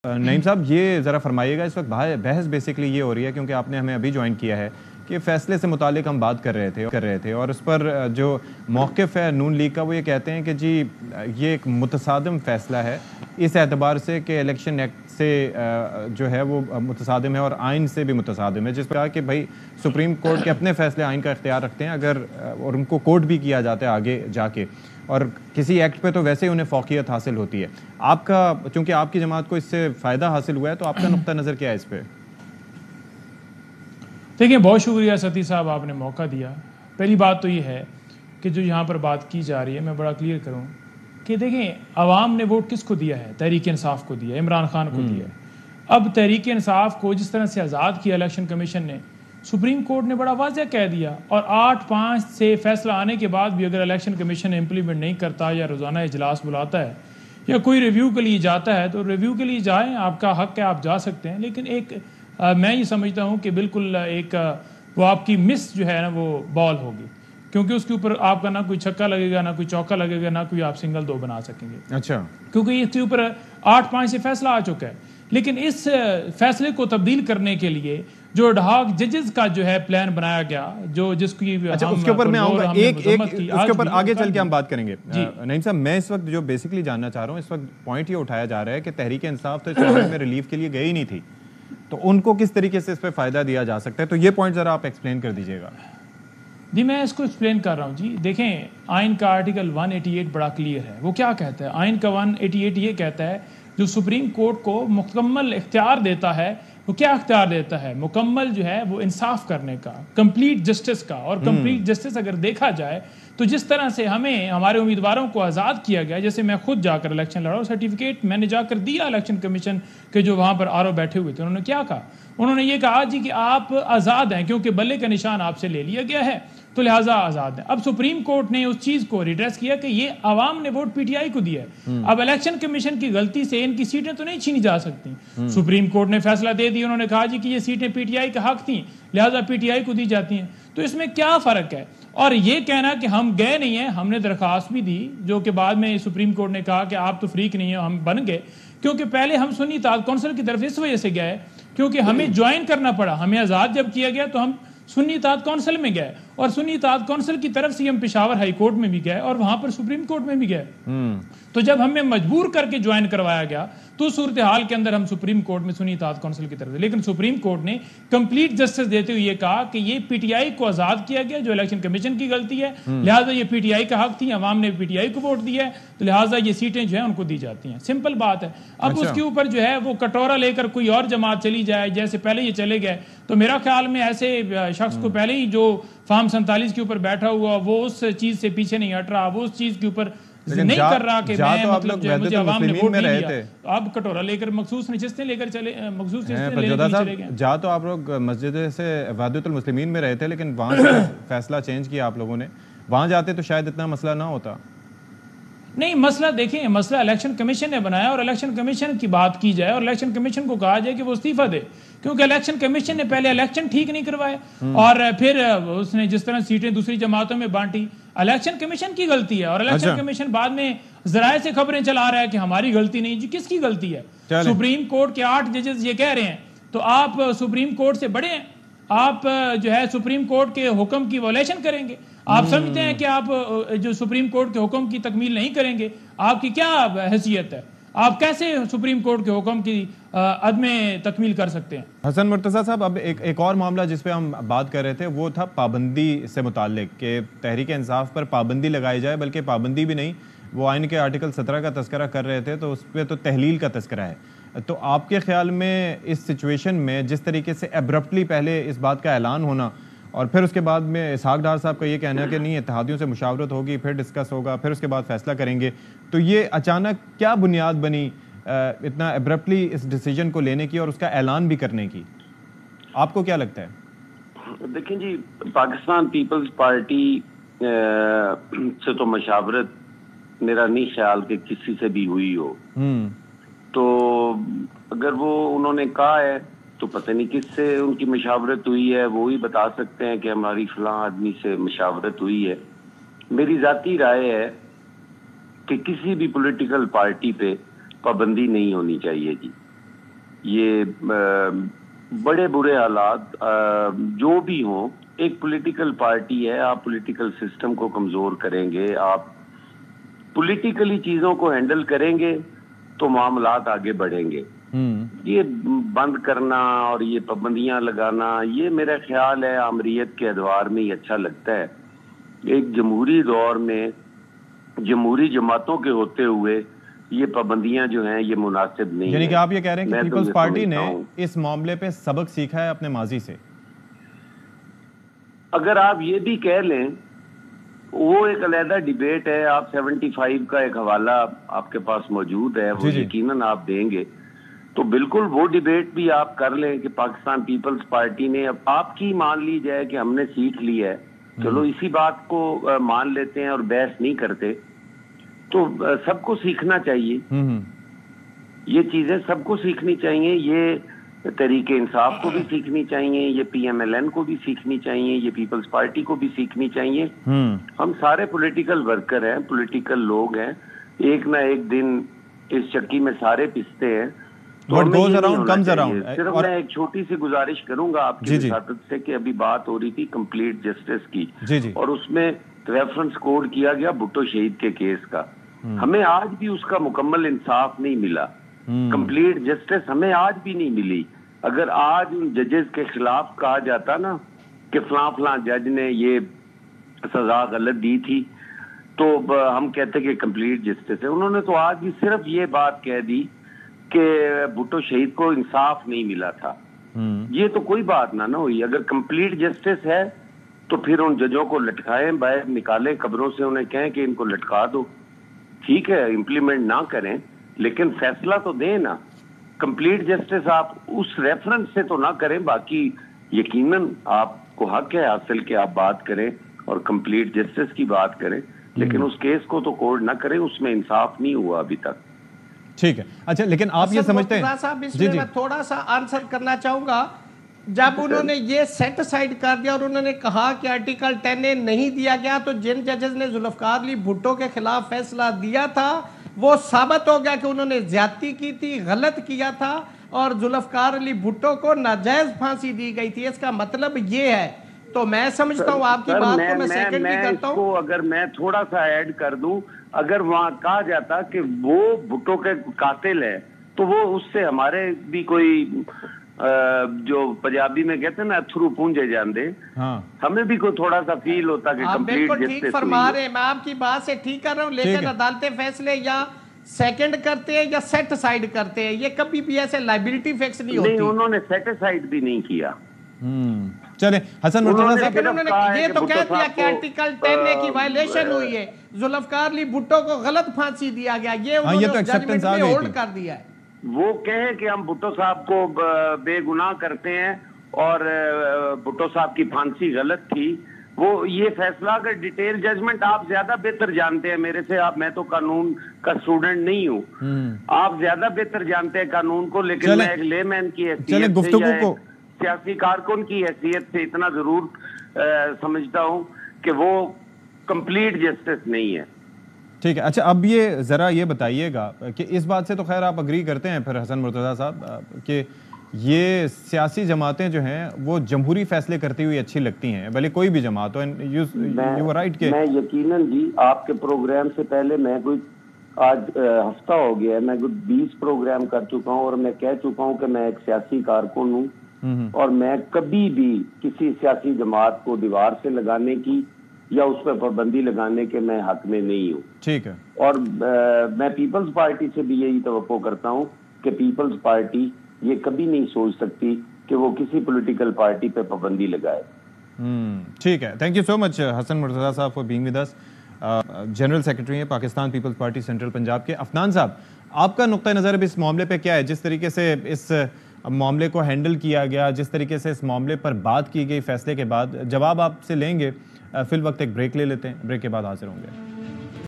نعیم صاحب یہ ذرا فرمائیے گا، اس وقت بحث بیسکلی یہ ہو رہی ہے کیونکہ آپ نے ہمیں ابھی جوائن کیا ہے کہ فیصلے سے متعلق ہم بات کر رہے تھے اور اس پر جو موقف ہے نون لیگ کا وہ یہ کہتے ہیں کہ جی یہ ایک متصادم فیصلہ ہے اس اعتبار سے کہ الیکشن ایکٹ سے جو ہے وہ متصادم ہے اور آئین سے بھی متصادم ہے، جس پر کہا کہ بھائی سپریم کورٹ کے اپنے فیصلے آئین کا اختیار رکھتے ہیں اگر اور ان کو کوٹ بھی کیا جاتا ہے آگے جا کے، اور کسی ایکٹ پہ تو ویسے ہی انہیں فوقیت حاصل ہوتی ہے۔ آپ کا چونکہ آپ کی جماعت کو اس سے فائدہ حاصل ہوا ہے تو آپ کا نقطہ نظر کیا ہے اس پہ؟ دیکھیں بہت شکریہ ستی صاحب، آپ نے موقع دیا۔ پہلی بات تو یہ ہے کہ جو یہاں پر بات کی جا رہی ہے میں بڑا کلیئر کروں کہ دیکھیں عوام نے ووٹ کس کو دیا ہے؟ تحریک انصاف کو دیا ہے، عمران خان کو دیا ہے۔ اب تحریک انصاف کو جس طرح سے آزاد کیا الیکشن کمیشن نے، سپریم کورٹ نے بڑا واضح کہہ دیا، اور 8/5 سے فیصلہ آنے کے بعد بھی اگر الیکشن کمیشن امپلیمنٹ نہیں کرتا یا روزانہ اجلاس بلاتا ہے یا کوئی ریویو کے لیے جاتا ہے تو ریویو کے لیے جائیں، آپ کا حق ہے، آپ جا سکتے ہیں، لیکن ایک میں یہ سمجھتا ہوں کہ بالکل ایک وہ آپ کی مس جو ہے نا وہ بال ہوگی، کیونکہ اس کے اوپر آپ کا نہ کوئی چھکا لگے گا، نہ کوئی چوکا لگے گا، نہ کوئی آپ سنگل 2 بنا سکیں گے۔ اچھا، کیونکہ اس کے اوپر 8/5 سے فیصلہ آ چکا ہے، لیکن اس فیصلے کو تبدیل کرنے کے لیے جو ایڈہاک ججز کا جو ہے پلان بنایا گیا، جو جس کی اچھا اس کے اوپر میں آؤں گا، ایک اس کے اوپر آگے چل کے ہم بات کریں گے۔ نعیم صاحب میں اس وقت جو بیسکلی جاننا چاہ رہا ہوں، اس وقت پوائنٹ یہ اٹھایا جا رہا ہے کہ تحریک انصاف تو اس معاملے میں ریلیف کے لیے گئی نہیں تھی، تو ان کو کس طریقے سے اس پہ فائدہ دیا جا سکتا ہے، تو یہ پوائنٹ ذرا آپ ایکسپلین کر دیجیے گا۔ جی میں اس کو ایکسپلین کر رہا ہوں۔ جی دیکھیں آئین کا آرٹیکل 188 بڑا کلیئر ہے، وہ کیا کہتا ہے؟ آئین کا 188 یہ کہتا ہے جو سپریم کورٹ کو مکمل اختیار دیتا ہے، وہ کیا اختیار دیتا ہے؟ مکمل جو ہے وہ انصاف کرنے کا، کمپلیٹ جسٹس کا، اور کمپلیٹ جسٹس اگر دیکھا جائے تو جس طرح سے ہمیں ہمارے امیدواروں کو آزاد کیا گیا، جیسے میں خود جا کر الیکشن لڑا، سرٹیفکیٹ میں نے جا کر دیا الیکشن کمیشن کے جو وہاں پر آر او بیٹھے ہوئے تھے، انہوں نے کیا کہا؟ انہوں نے یہ کہا جی کہ آپ آزاد ہیں کیونکہ بلے کا نشان آپ سے لے لیا گیا ہے تو لہٰذا آزاد ہیں۔ اب سپریم کورٹ نے اس چیز کو ریڈریس کیا کہ یہ عوام نے ووٹ پی ٹی آئی کو دیا ہے، اب الیکشن کمیشن کی غلطی سے ان کی سیٹیں تو نہیں چھینی جا سکتی۔ سپریم کورٹ نے فیصلہ دے دیا، انہوں نے کہا جی کہ یہ سیٹیں پی ٹی آئی کا حق تھیں لہٰذا پی ٹی آئی کو دی جاتی ہیں، تو اس میں کیا فرق ہے؟ اور یہ کہنا کہ ہم گئے نہیں ہیں، ہم نے درخواست بھی دی جو کہ بعد میں سپریم کورٹ نے کہا کہ آپ تو فریق نہیں ہیں، ہم بن گئے، کیونکہ پہلے ہم سنی اطاعت کونسل کی طرف اس وجہ سے گئے کیونکہ ہمیں جوائن کرنا پڑا، ہمیں آزاد جب کیا گیا تو ہم سنی اطاعت کونسل میں گئے، اور سنی اطاعت کونسل کی طرف سے ہم پشاور ہائی کورٹ میں بھی گئے اور وہاں پر سپریم کورٹ میں بھی گئے، تو جب ہمیں مجبور کر کے جوائن کروایا گیا تو صورتحال کے اندر ہم سپریم کورٹ میں سنی اطاعت کونسل کی طرف سے، لیکن سپریم کورٹ نے کمپلیٹ جسٹس دیتے ہوئے یہ کہا کہ یہ پی ٹی آئی کو آزاد کیا گیا جو الیکشن کمیشن کی غلطی ہے، لہٰذا یہ پی ٹی آئی کا حق تھی، عوام نے پی ٹی آئی کو ووٹ دیا ہے تو لہٰذا یہ سیٹیں جو ہیں ان کو دی جاتی ہیں، سمپل بات ہے۔ اب اس کے اوپر جو ہے وہ کٹورا لے کر کوئی اور جماعت چلی جائے جیسے پہلے یہ چلے گئے، تو میرا خیال میں ایسے شخص کو پہلے ہی جو فارم 47 کے اوپر بیٹھا ہوا وہ اس چیز سے پیچھے نہیں ہٹ رہا، وہ اس چیز کے اوپر نہیں کر رہا کہ میں مطلب جو ہے مجھے عوام نے ووٹ نہیں دیا، اب کٹورا لے کر مخصوص نشستیں لے کر چلے، مخصوص نشستیں لے کر چلے گئے۔ جا تو آپ لوگ مسجد سے وحدت المسلمین میں رہے تھے لیکن وہاں سے فیصلہ چینج کیا آپ لوگوں نے، وہاں جاتے تو شاید اتنا مسئلہ نہ ہوتا۔ نہیں مسئلہ دیکھیں، مسئلہ الیکشن کمیشن نے بنایا اور الیکشن کمیشن کی بات کی جائے اور الیکشن کمیشن کو کہا جائے کہ وہ استعفیٰ دے، کیونکہ الیکشن کمیشن نے پہلے الیکشن ٹھیک نہیں کروائے اور پھر اس نے جس طرح سیٹیں دوسری جماعتوں میں بانٹی، الیکشن کمیشن کی غلطی ہے، اور الیکشن کمیشن بعد میں ذرائع سے خبریں چلا رہا ہے کہ ہماری غلطی نہیں، جی کس کی غلطی ہے؟ سپریم کورٹ کے 8 ججز یہ کہہ رہے ہیں تو آپ سپریم کورٹ سے بڑے ہیں، آپ جو ہے سپریم کورٹ کے حکم کی وائلیشن کریں گے؟ آپ سمجھتے ہیں کہ آپ جو سپریم کورٹ کے حکم کی تکمیل نہیں کریں گے؟ آپ کی کیا حیثیت ہے؟ آپ کیسے سپریم کورٹ کے حکم کی عدم تکمیل کر سکتے ہیں؟ حسن مرتضیٰ صاحب اب ایک اور معاملہ جس پہ ہم بات کر رہے تھے وہ تھا پابندی سے متعلق کہ تحریک انصاف پر پابندی لگائی جائے، بلکہ پابندی بھی نہیں، وہ آئین کے آرٹیکل 17 کا تذکرہ کر رہے تھے تو اس پہ تو تحلیل کا تذکرہ ہے، تو آپ کے خیال میں اس سچویشن میں جس طریقے سے ایبرپٹلی پہلے اس بات کا اعلان ہونا اور پھر اس کے بعد میں اسحاق ڈار صاحب کا یہ کہنا ہے کہ نہیں اتحادیوں سے مشاورت ہوگی، پھر ڈسکس ہوگا، پھر اس کے بعد فیصلہ کریں گے، تو یہ اچانک کیا بنیاد بنی اتنا ایبرپٹلی اس ڈیسیجن کو لینے کی اور اس کا اعلان بھی کرنے کی؟ آپ کو کیا لگتا ہے؟ دیکھیں جی، پاکستان پیپلز پارٹی سے تو مشاورت میرا نہیں خیال کہ کسی سے بھی ہوئی ہو، تو اگر وہ انہوں نے کہا ہے تو پتہ نہیں کس سے ان کی مشاورت ہوئی ہے، وہی بتا سکتے ہیں کہ ہماری فلاں آدمی سے مشاورت ہوئی ہے۔ میری ذاتی رائے ہے کہ کسی بھی پولیٹیکل پارٹی پہ پابندی نہیں ہونی چاہیے جی، یہ بڑے برے حالات جو بھی ہوں، ایک پولیٹیکل پارٹی ہے، آپ پولیٹیکل سسٹم کو کمزور کریں گے، آپ پولیٹیکلی چیزوں کو ہینڈل کریں گے تو معاملات آگے بڑھیں گے. یہ بند کرنا اور یہ پابندیاں لگانا، یہ میرا خیال ہے آمریت کے ادوار میں ہی اچھا لگتا ہے. ایک جمہوری دور میں جمہوری جماعتوں کے ہوتے ہوئے یہ پابندیاں جو ہیں یہ مناسب نہیں. یعنی کہ آپ یہ کہہ رہے ہیں کہ پیپلز پارٹی نے اس معاملے پہ سبق سیکھا ہے اپنے ماضی سے؟ اگر آپ یہ بھی کہہ لیں، وہ ایک علیحدہ ڈیبیٹ ہے. آپ 75 کا ایک حوالہ آپ کے پاس موجود ہے، وہ یقیناً آپ دیں گے، تو بالکل وہ ڈیبیٹ بھی آپ کر لیں کہ پاکستان پیپلز پارٹی نے، اب آپ کی مان لی جائے کہ ہم نے سیکھ لی ہے، چلو اسی بات کو مان لیتے ہیں اور بحث نہیں کرتے. تو سب کو سیکھنا چاہیے، یہ چیزیں سب کو سیکھنی چاہیے. یہ تحریک انصاف کو بھی سیکھنی چاہیے، یہ پی ایم ایل این کو بھی سیکھنی چاہیے، یہ پیپلز پارٹی کو بھی سیکھنی چاہیے. ہم سارے پولیٹیکل ورکر ہیں، پولیٹیکل لوگ ہیں، ایک نہ ایک دن اس چکی میں سارے پستے ہیں. صرف میں ایک چھوٹی سی گزارش کروں گا آپ کی وساطت سے کہ ابھی بات ہو رہی تھی کمپلیٹ جسٹس کی، اور اس میں ریفرنس کوڈ کیا گیا بھٹو شہید کے کیس کا. ہمیں آج بھی اس کا مکمل انصاف نہیں ملا، کمپلیٹ جسٹس ہمیں آج بھی نہیں ملی. اگر آج ان ججز کے خلاف کہا جاتا نا کہ فلاں فلاں جج نے یہ سزا غلط دی تھی، تو ہم کہتے کہ کمپلیٹ جسٹس ہے. انہوں نے تو آج بھی صرف یہ بات کہہ دی کہ بھٹو شہید کو انصاف نہیں ملا تھا. یہ تو کوئی بات نہ ہوئی. اگر کمپلیٹ جسٹس ہے تو پھر ان ججوں کو لٹکائیں، باہر نکالیں قبروں سے، انہیں کہیں کہ ان کو لٹکا دو. ٹھیک ہے امپلیمنٹ نہ کریں لیکن فیصلہ تو دیں نا. کمپلیٹ جسٹس آپ اس ریفرنس سے تو نہ کریں. باقی یقیناً آپ کو حق ہے حاصل کہ آپ بات کریں اور کمپلیٹ جسٹس کی بات کریں، لیکن اس کیس کو تو کوڈ نہ کریں، اس میں انصاف نہیں ہوا ابھی تک. ٹھیک ہے. اچھا لیکن آپ یہ سمجھتے ہیں صاحب اس میں تھوڑا سا آنسر کرنا چاہوں گا. جب انہوں نے یہ سیٹ سائڈ کر دیا اور انہوں نے کہا کہ آرٹیکل 10A نہیں دیا گیا، تو جن ججز نے ذوالفقار علی بھٹو کے خلاف فیصلہ دیا تھا وہ ثابت ہو گیا کہ انہوں نے زیادتی کی تھی، غلط کیا تھا، اور ذوالفقار علی بھٹو کو ناجائز پھانسی دی گئی تھی. اس کا مطلب یہ ہے. تو میں سمجھتا ہوں آپ کی بات کو میں سیکنڈ بھی کرتا ہوں. اگر میں تھوڑا سا ایڈ کر دوں، اگر وہاں کہا جاتا کہ وہ بھٹو کے قاتل ہے تو وہ اس سے ہمارے بھی کوئی جو پنجابی میں کہتے ہیں نا اتھرو پونجے جاندے، ہمیں بھی کوئی تھوڑا سا فیل ہوتا کہ کمپلیٹ جسٹس ٹھیک فرما رہے ہیں. میں آپ کی بات سے ٹھیک کر رہا ہوں، لیکن عدالتیں فیصلے یا سیکنڈ کرتے ہیں یا سیٹ سائڈ کرتے ہیں. یہ کبھی بھی ایسے لائبلٹی فکس نہیں ہوتی. نہیں، انہوں نے سیٹ سائڈ بھی نہیں کیا. چلیں حسن مرتضیٰ صاحب، انہوں نے یہ تو کہہ دیا کہ آرٹیکل 10A کی وائلیشن ہوئی ہے، ذوالفقار علی بھٹو کو غلط پھانسی دیا گیا، یہ انہوں نے اس ججمنٹ میں ہولڈ کر دیا ہے. وہ کہے کہ ہم بھٹو صاحب کو بے گناہ کرتے ہیں اور بھٹو صاحب کی پھانسی غلط تھی. وہ یہ فیصلہ اگر ڈیٹیل ججمنٹ آپ زیادہ بہتر جانتے ہیں میرے سے، میں تو قانون کا اسٹوڈنٹ نہیں ہوں، آپ زیادہ بہتر جانتے ہیں قانون کو، لیکن میں ایک لے مین کی حیثیت سے یا سیاسی کارکن کی حیثیت سے اتنا ضرور سمجھتا ہوں کہ وہ کمپلیٹ جسٹس نہیں ہے. ٹھیک ہے. اچھا اب یہ ذرا یہ بتائیے گا کہ اس بات سے تو خیر آپ اگری کرتے ہیں پھر حسن مرتضیٰ صاحب کہ یہ سیاسی جماعتیں جو ہیں وہ جمہوری فیصلے کرتی ہوئی اچھی لگتی ہیں، بھلے کوئی بھی جماعت ہو. میں یقیناً جی آپ کے پروگرام سے پہلے میں کوئی آج ہفتہ ہو گیا ہے، میں کوئی 20 پروگرام کر چکا ہوں اور میں کہہ چکا ہوں کہ میں ایک سیاسی کارکن ہوں اور میں کبھی بھی کسی سیاسی جماعت کو دیوار سے لگانے کی یا اس پہ پابندی لگانے کے میں حق میں نہیں ہوں. ٹھیک ہے. اور میں پیپلز پارٹی سے بھی یہی توقع کرتا ہوں کہ پیپلز پارٹی یہ کبھی نہیں سوچ سکتی کہ وہ کسی پولیٹیکل پارٹی پہ پابندی لگائے. ٹھیک ہے. Thank you so much Hasan Murtaza صاحب for being with us. General secretary ہیں پاکستان پیپلز پارٹی سینٹرل پنجاب کے. افنان صاحب، آپ کا نقطہ نظر اب اس معاملے پہ کیا ہے؟ جس طریقے سے اس معاملے کو ہینڈل کیا گیا، جس طریقے سے اس معاملے پر بات کی گئی فیصلے کے بعد، جواب آپ سے لیں گے. فی الوقت ایک بریک لے لیتے ہیں، بریک کے بعد حاضر ہوں گے.